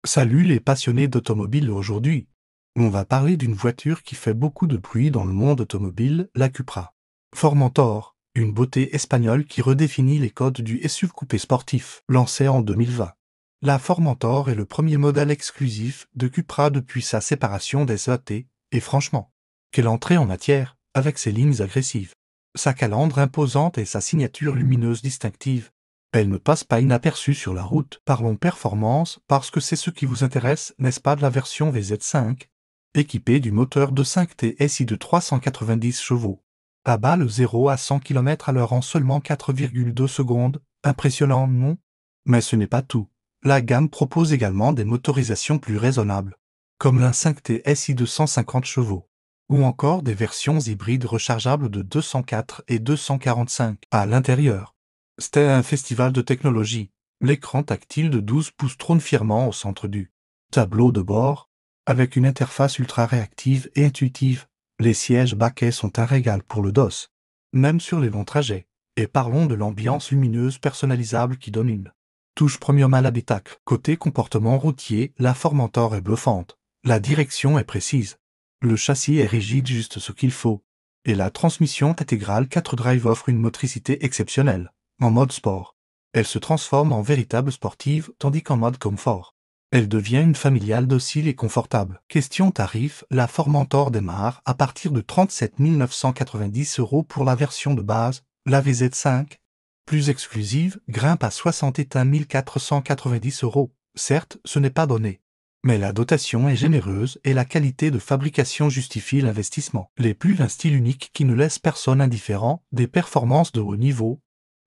Salut les passionnés d'automobile aujourd'hui. On va parler d'une voiture qui fait beaucoup de bruit dans le monde automobile, la Cupra. Formentor, une beauté espagnole qui redéfinit les codes du SUV coupé sportif, lancé en 2020. La Formentor est le premier modèle exclusif de Cupra depuis sa séparation des ET, et franchement, quelle entrée en matière, avec ses lignes agressives, sa calandre imposante et sa signature lumineuse distinctive. Elle ne passe pas inaperçue sur la route. Parlons performance parce que c'est ce qui vous intéresse, n'est-ce pas, de la version VZ5, équipée du moteur de 5 TSI de 390 chevaux. Abat le 0 à 100 km/h en seulement 4,2 secondes. Impressionnant, non? Mais ce n'est pas tout. La gamme propose également des motorisations plus raisonnables, comme l'un 5 TSI de 150 chevaux, ou encore des versions hybrides rechargeables de 204 et 245 à l'intérieur. C'était un festival de technologie. L'écran tactile de 12 pouces trône fièrement au centre du tableau de bord, avec une interface ultra réactive et intuitive. Les sièges baquets sont un régal pour le dos, même sur les longs trajets. Et parlons de l'ambiance lumineuse personnalisable qui donne une touche premium à l'habitacle. Côté comportement routier, la Formentor est bluffante. La direction est précise. Le châssis est rigide, juste ce qu'il faut. Et la transmission intégrale 4 drive offre une motricité exceptionnelle. En mode sport, elle se transforme en véritable sportive, tandis qu'en mode confort, elle devient une familiale docile et confortable. Question tarif, la Formentor démarre à partir de 37 990 € pour la version de base. La VZ5, plus exclusive, grimpe à 61 490 €. Certes, ce n'est pas donné, mais la dotation est généreuse et la qualité de fabrication justifie l'investissement. Les plus, un style unique qui ne laisse personne indifférent, des performances de haut niveau,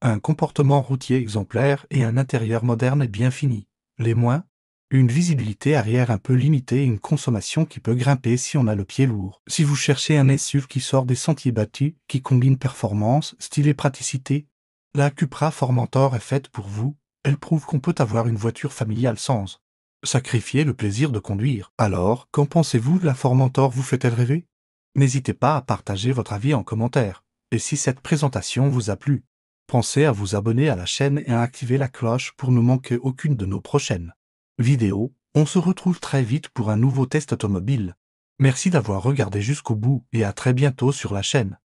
un comportement routier exemplaire et un intérieur moderne et bien fini. Les moins, une visibilité arrière un peu limitée et une consommation qui peut grimper si on a le pied lourd. Si vous cherchez un SUV qui sort des sentiers battus, qui combine performance, style et praticité, la Cupra Formentor est faite pour vous. Elle prouve qu'on peut avoir une voiture familiale sans sacrifier le plaisir de conduire. Alors, qu'en pensez-vous? La Formentor vous fait-elle rêver? N'hésitez pas à partager votre avis en commentaire. Et si cette présentation vous a plu, pensez à vous abonner à la chaîne et à activer la cloche pour ne manquer aucune de nos prochaines vidéos. On se retrouve très vite pour un nouveau test automobile. Merci d'avoir regardé jusqu'au bout et à très bientôt sur la chaîne.